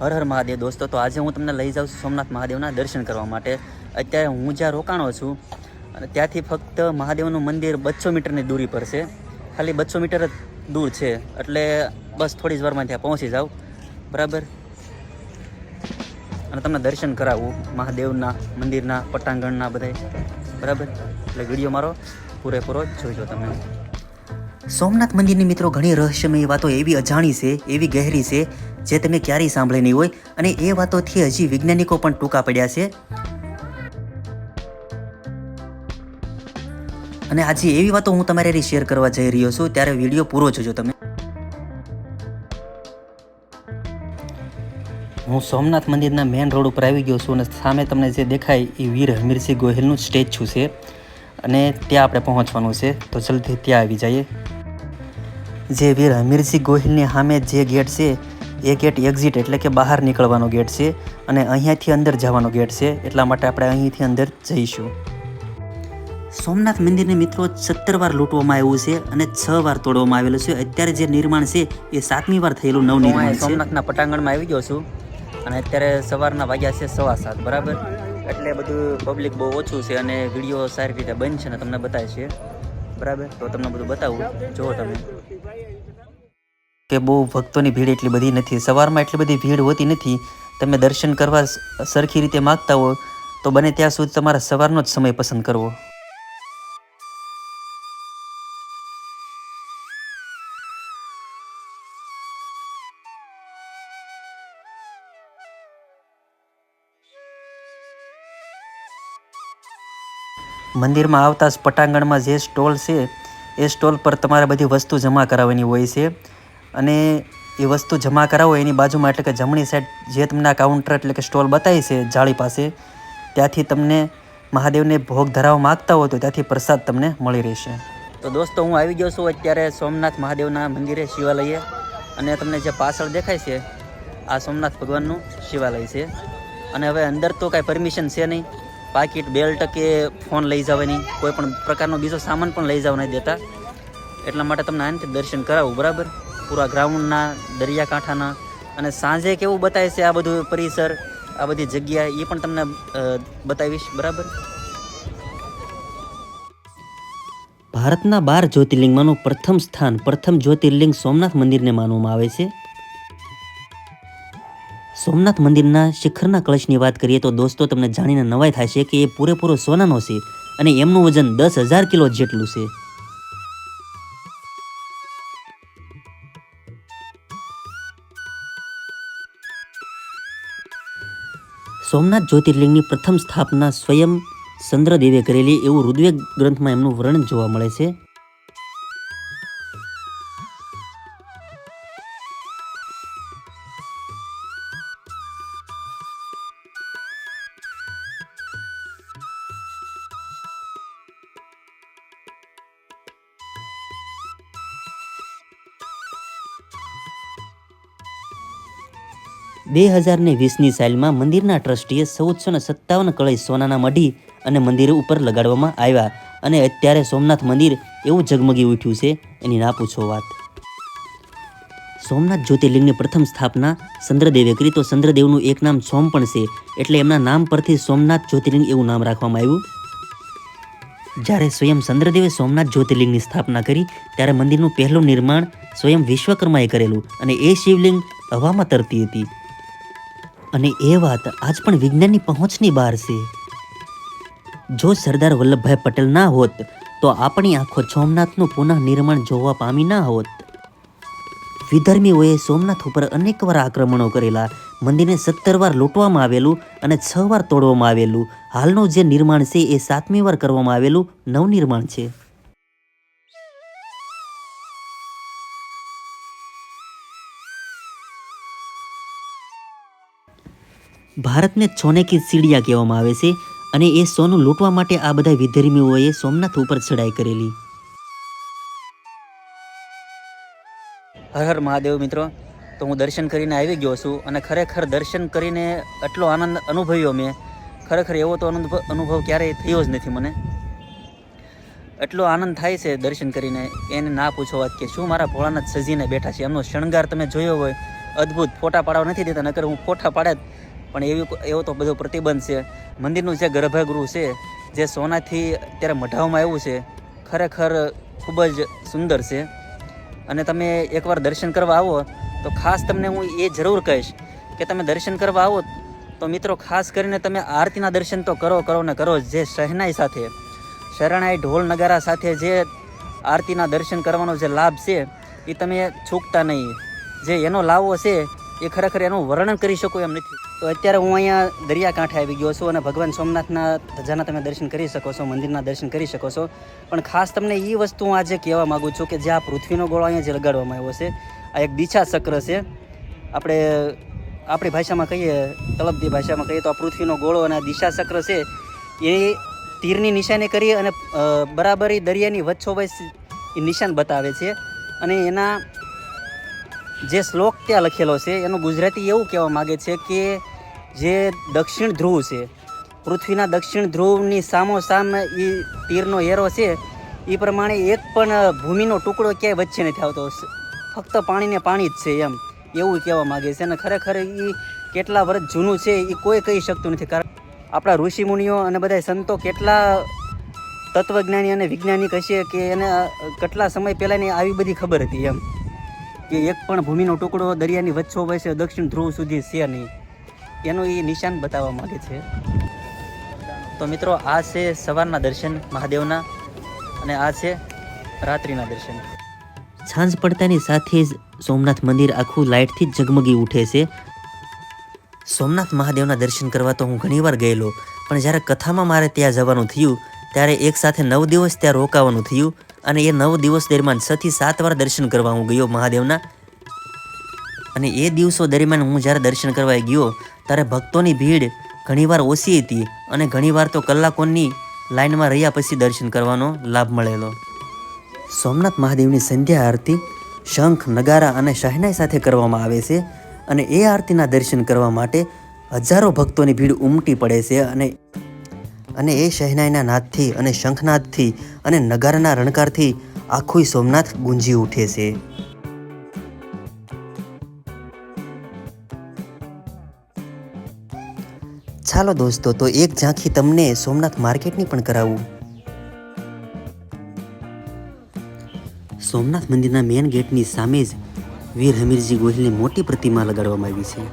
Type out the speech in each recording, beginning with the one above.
હર હર મહાદેવ દોસ્તો. તો આજે હું તમને લઈ જાઉં છું સોમનાથ મહાદેવના દર્શન કરવા માટે. અત્યારે હું જ્યાં રોકાણો છું અને ત્યાંથી ફક્ત મહાદેવનું મંદિર 200 મીટરની દૂરી પર છે. ખાલી 200 મીટર જ દૂર છે, એટલે બસ થોડી જ વારમાં ત્યાં પહોંચી જાઉં, બરાબર. અને તમને દર્શન કરાવવું મહાદેવના મંદિરના પટાંગણના બધાય, બરાબર. એટલે વિડીયો મારો પૂરેપૂરો જોઈજો તમે. સોમનાથ મંદિરની મિત્રો ઘણી રહસ્યમય વાતો એવી અજાણી છે, એવી ગહેરી છે, જે તમે ક્યારેય સાંભળી નહીં હોય, અને એ વાતોથી હજી વૈજ્ઞાનિકો પણ ટૂંકા પડ્યા છે. અને આજે એવી વાતો હું તમારી શેર કરવા જઈ રહ્યો છું, ત્યારે વિડીયો પૂરો જોજો તમે. હું સોમનાથ મંદિરના મેઇન રોડ ઉપર આવી ગયો છું, અને સામે તમને જે દેખાય એ વીર હમીરસિંહ ગોહિલનું સ્ટેચ્યુ છે, અને ત્યાં આપણે પહોંચવાનું છે. તો જલ્દી ત્યાં આવી જઈએ. જે વીર હમીરસિંહ ગોહિલની સામે જે ગેટ છે એ ગેટ એક્ઝિટ એટલે કે બહાર નીકળવાનો ગેટ છે, અને અહીંયાથી અંદર જવાનો ગેટ છે, એટલા માટે આપણે અહીંથી અંદર જઈશું. સોમનાથ મંદિરને મિત્રો 17 વાર લૂંટવામાં આવ્યું છે અને 6 વાર તોડવામાં આવેલું છે. અત્યારે જે નિર્માણ છે એ 7મી વાર થયેલું નવનિર્માણ છે. સોમનાથના પટાંગણમાં આવી ગયો છું, અને અત્યારે સવારના વાગ્યા છે 7:15, બરાબર. એટલે બધું પબ્લિક બહુ ઓછું છે, અને વિડીયો સારી રીતે બનશે ને તમને બતાવે છે, બરાબર. તો તમને બધું બતાવું, જુઓ તમે કે બહુ ભક્તોની ભીડ એટલી બધી નથી. સવારમાં એટલી બધી ભીડ હોતી નથી. તમે દર્શન કરવા સરખી રીતે માગતા હો તો બને ત્યાં સુધી તમારા સવારનો જ સમય પસંદ કરવો. મંદિરમાં આવતા જ પટાંગણમાં જે સ્ટોલ છે એ સ્ટોલ પર તમારે બધી વસ્તુ જમા કરાવવાની હોય છે, અને એ વસ્તુ જમા કરાવો એની બાજુમાં એટલે કે જમણી સાઈડ જે તમને કાઉન્ટર એટલે કે સ્ટોલ બતાવી છે જાળી પાસે, ત્યાંથી તમને મહાદેવને ભોગ ધરાવવા માગતા હોય તો ત્યાંથી પ્રસાદ તમને મળી રહેશે. તો દોસ્તો, હું આવી ગયો છું અત્યારે સોમનાથ મહાદેવના મંદિરે, શિવાલયે, અને તમને જે પાછળ દેખાય છે આ સોમનાથ ભગવાનનું શિવાલય છે. અને હવે અંદર તો કાંઈ પરમિશન છે નહીં, પાકીટ, બેલ્ટ કે ફોન લઈ જવાની, કોઈ પણ પ્રકારનો બીજો સામાન પણ લઈ જવા નહીં દેતા. એટલા માટે તમને આનાથી દર્શન કરાવું, બરાબર. પૂરા ગ્રાઉન્ડના, દરિયાકાંઠાના, અને સાંજે કેવું બતાવે છે આ બધું પરિસર, આ બધી જગ્યા, એ પણ તમને બતાવીશ, બરાબર. ભારતના 12 જ્યોતિર્લિંગમાંનું પ્રથમ સ્થાન, પ્રથમ જ્યોતિર્લિંગ સોમનાથ મંદિરને માનવામાં આવે છે. સોમનાથ મંદિરના શિખરના કળશની વાત કરીએ તો દોસ્તો તમને જાણીને નવાઈ થાય છે કે એ પૂરેપૂરો સોનાનો છે, અને એમનું વજન 10,000 કિલો જેટલું છે. સોમનાથ જ્યોતિર્લિંગની પ્રથમ સ્થાપના સ્વયં ચંદ્રદેવે કરેલી એવું ઋગ્વેદ ગ્રંથમાં એમનું વર્ણન જોવા મળે છે. બે 2020ની સાલમાં મંદિરના ટ્રસ્ટીએ 1457 કળશ સોનાના મઢી અને મંદિર ઉપર લગાડવામાં આવ્યા, અને અત્યારે સોમનાથ મંદિર એવું ઝગમગી ઉઠ્યું છે એની ના પૂછો વાત. સોમનાથ જ્યોતિર્લિંગની પ્રથમ સ્થાપના ચંદ્રદેવે કરી, તો ચંદ્રદેવનું એક નામ સોમ પણ છે, એટલે એમના નામ પરથી સોમનાથ જ્યોતિર્લિંગ એવું નામ રાખવામાં આવ્યું. જ્યારે સ્વયં ચંદ્રદેવે સોમનાથ જ્યોતિર્લિંગની સ્થાપના કરી ત્યારે મંદિરનું પહેલું નિર્માણ સ્વયં વિશ્વકર્માએ કરેલું, અને એ શિવલિંગ હવામાં તરતી હતી. અને એ વાત આજ પણ વિજ્ઞાનની પહોંચની બહાર છે. જો સરદાર વલ્લભભાઈ પટેલ ના હોત તો આપણી આંખો સોમનાથનું પુનઃ નિર્માણ જોવા પામી ના હોત. વિધર્મીઓએ સોમનાથ ઉપર અનેકવાર આક્રમણો કરેલા, મંદિરને 17 વાર લૂંટવામાં આવેલું અને 6 વાર તોડવામાં આવેલું. હાલનું જે નિર્માણ છે એ 7મી વાર કરવામાં આવેલું નવનિર્માણ છે. ભારતને સોને કી સીડિયા કહેવામાં આવે છે, અને એ સોનું લૂંટવા માટે આ બધા વિધર્મીઓએ સોમનાથ ઉપર ચડાઈ કરેલી. હર હર મહાદેવ મિત્રો. તો હું દર્શન કરીને આવી ગયો છું, અને ખરેખર દર્શન કરીને એટલો આનંદ અનુભવ્યો મેં. ખરેખર એવો તો અનુભવ ક્યારેય થયો જ નથી મને. એટલો આનંદ થાય છે દર્શન કરીને, એને ના પૂછો વાત, કે શું મારા ભોળાનાથ સજીને બેઠા છે. એમનો શણગાર તમે જોયો હોય અદ્ભુત ફોટા પાડવા નથી દેતા, નકર હું ફોટા પાડે જ, પણ એવો તો બધો પ્રતિબંધ છે. મંદિરનું જે ગર્ભગૃહ છે, જે સોનાથી અત્યારે મઢાવવામાં આવ્યું છે, ખરેખર ખૂબ જ સુંદર છે. અને તમે એકવાર દર્શન કરવા આવો તો ખાસ તમને હું એ જરૂર કહીશ કે તમે દર્શન કરવા આવો તો મિત્રો ખાસ કરીને તમે આરતીના દર્શન તો કરો ને કરો. જે શહેનાઈ સાથે, શરણાઈ ઢોલ નગારા સાથે જે આરતીના દર્શન કરવાનો જે લાભ છે એ તમે ચૂકતા નહીં. જે એનો લાવો છે એ ખરેખર એનું વર્ણન કરી શકું એમ નથી. તો અત્યારે હું અહીંયા દરિયાકાંઠે આવી ગયો છું અને ભગવાન સોમનાથના ધજાના તમે દર્શન કરી શકો છો, મંદિરના દર્શન કરી શકો છો. પણ ખાસ તમને એ વસ્તુ હું આજે કહેવા માગું છું કે જે આ પૃથ્વીનો ગોળો અહીંયા જે લગાડવામાં આવ્યો છે, આ એક દિશા ચક્ર છે. આપણે આપણી ભાષામાં કહીએ, તળપદી ભાષામાં કહીએ તો આ પૃથ્વીનો ગોળો અને આ દિશા ચક્ર છે એ તીરની નિશાની કરી અને બરાબર એ દરિયાની વચ્ચોવચ એ નિશાન બતાવે છે. અને એના જે શ્લોક ત્યાં લખેલો છે એનું ગુજરાતી એવું કહેવા માગે છે કે જે દક્ષિણ ધ્રુવ છે, પૃથ્વીના દક્ષિણ ધ્રુવની સામોસામ એ તીરનો એરો છે, એ પ્રમાણે એક પણ ભૂમિનો ટુકડો ક્યાંય વચ્ચે નથી આવતો, ફક્ત પાણીને પાણી જ છે એમ એવું કહેવા માગે છે. અને ખરેખર એ કેટલા વર્ષ જૂનું છે એ કોઈ કહી શકતું નથી. કારણ આપણા ઋષિમુનિઓ અને બધા સંતો કેટલા તત્વજ્ઞાની અને વૈજ્ઞાનિક હશે કે એને કેટલા સમય પહેલાંની આવી બધી ખબર હતી એમ કે એક પણ ભૂમિનો ટુકડો દરિયાની વચ્ચો વચ્ચે દક્ષિણ ધ્રુવ સુધી છે નહીં, એનું એ નિશાન બતાવવા માગે છે. તો મિત્રો આ છે સવારના દર્શન મહાદેવના અને આ છે રાત્રિના દર્શન. સાંજ પડતાની સાથે જ સોમનાથ મંદિર આખું લાઇટથી જ ઝગમગી ઉઠે છે. સોમનાથ મહાદેવના દર્શન કરવા તો હું ઘણીવાર ગયેલો, પણ જ્યારે કથામાં મારે ત્યાં જવાનું થયું ત્યારે એક સાથે 9 દિવસ ત્યાં રોકાવાનું થયું અને એ 9 દિવસ દરમિયાન 6 થી 7 વાર દર્શન કરવા હું ગયો મહાદેવના. અને એ દિવસો દરમિયાન હું જ્યારે દર્શન કરવા ગયો ત્યારે ભક્તોની ભીડ ઘણીવાર ઓછી હતી અને ઘણીવાર તો કલાકોની લાઇનમાં રહ્યા પછી દર્શન કરવાનો લાભ મળેલો. સોમનાથ મહાદેવની સંધ્યા આરતી શંખ, નગારા અને શહેનાઈ સાથે કરવામાં આવે છે અને એ આરતીના દર્શન કરવા માટે હજારો ભક્તોની ભીડ ઉમટી પડે છે. અને એ શહેનાઈના નાદથી અને શંખનાદથી અને નગારાના રણકારથી આખું સોમનાથ ગુંજી ઉઠે છે. ચાલો દોસ્તો, તો એક ઝાંખી તમને સોમનાથ માર્કેટની પણ કરાવું. સોમનાથ મંદિરના મેઇન ગેટની સામે જ વીર હમીરજી ગોહિલની મોટી પ્રતિમા લગાડવામાં આવી છે.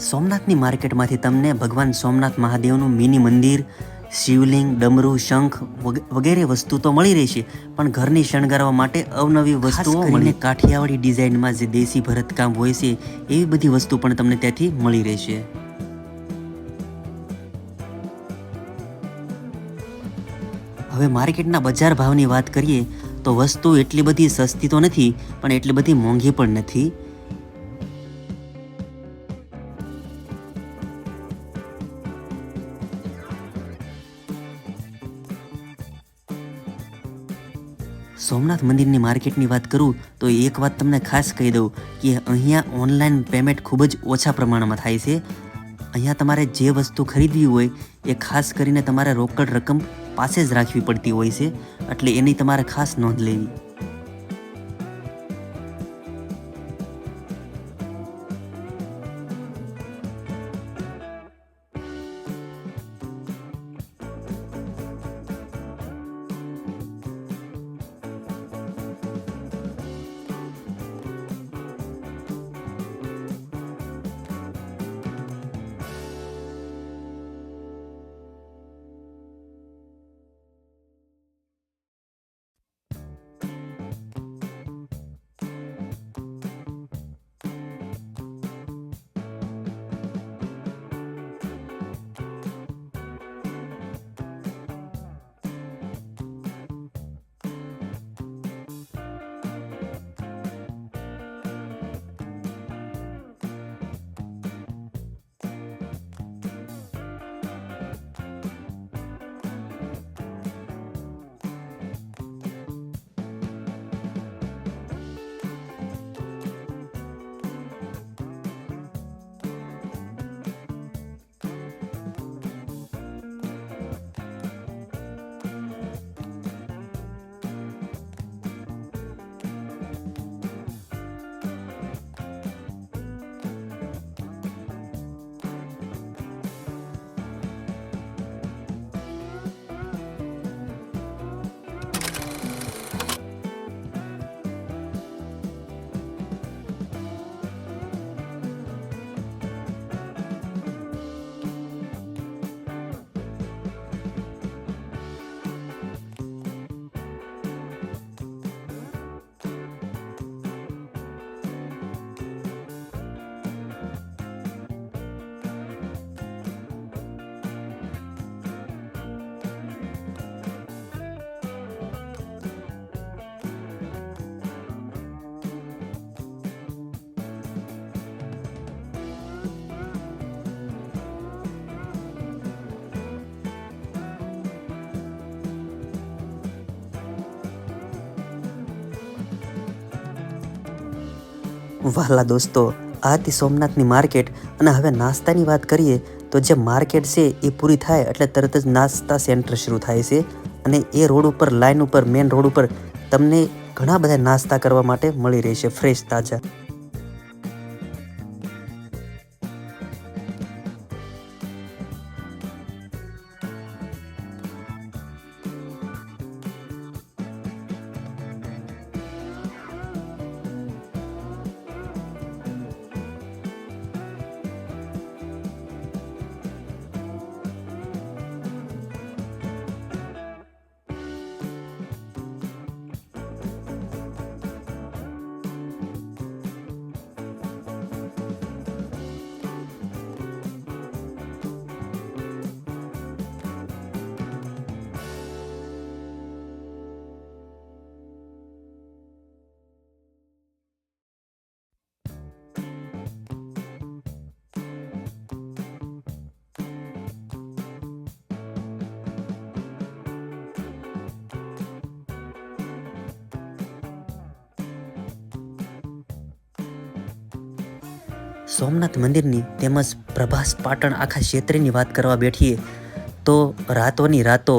સોમનાથની માર્કેટમાંથી તમને ભગવાન સોમનાથ મહાદેવનું મિની મંદિર, શિવલિંગ, ડમરૂ, શંખ વગેરે વસ્તુ તો મળી રહેશે, પણ ઘરની શણગારવા માટે અવનવી વસ્તુઓ મળીને કાઠિયાવાડી ડિઝાઇનમાં જે દેશી ભરતકામ હોય છે એવી બધી વસ્તુ પણ તમને ત્યાંથી મળી રહેશે. હવે માર્કેટના બજાર ભાવની વાત કરીએ તો વસ્તુ એટલી બધી સસ્તી તો નથી, પણ એટલી બધી મોંઘી પણ નથી. સોમનાથ મંદિરની માર્કેટની વાત કરું તો એક વાત તમને ખાસ કહી દઉં કે અહીંયા ઓનલાઈન પેમેન્ટ ખૂબ જ ઓછા પ્રમાણમાં થાય છે. અહીંયા તમારે જે વસ્તુ ખરીદવી હોય એ ખાસ કરીને તમારે રોકડ રકમ પાસે જ રાખવી પડતી હોય છે, એટલે એની તમારે ખાસ નોંધ લેવી. વહાલા દોસ્તો, આ હતી સોમનાથની માર્કેટ. અને હવે નાસ્તાની વાત કરીએ તો જે માર્કેટ છે એ પૂરી થાય એટલે તરત જ નાસ્તા સેન્ટર શરૂ થાય છે. અને એ રોડ ઉપર લાઈન ઉપર મેન રોડ ઉપર તમને ઘણા બધા નાસ્તા કરવા માટે મળી રહેશે ફ્રેશ તાજા. સોમનાથ મંદિરની તેમજ પ્રભાસ પાટણ આખા ક્ષેત્રની વાત કરવા બેઠીએ તો રાતોની રાતો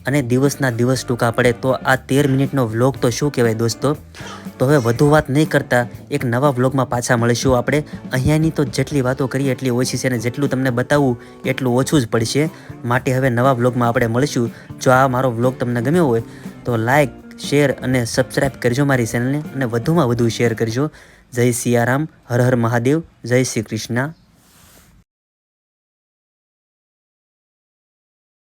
અને દિવસના દિવસ ટૂંકા પડે. તો આ 13 મિનિટનો વ્લોગ તો શું કહેવાય દોસ્તો. તો હવે વધુ વાત નહીં કરતા એક નવા વ્લોગમાં પાછા મળીશું આપણે. અહીંયાની તો જેટલી વાતો કરીએ એટલી ઓછી છે અને જેટલું તમને બતાવવું એટલું ઓછું જ પડશે. માટે હવે નવા વ્લોગમાં આપણે મળીશું. જો આ મારો વ્લોગ તમને ગમ્યો હોય તો લાઈક, શેર અને સબસ્ક્રાઈબ કરજો મારી ચેનલને, અને વધુમાં વધુ શેર કરજો. જય સિયારામ, હર હર મહાદેવ, જય શ્રી કૃષ્ણ.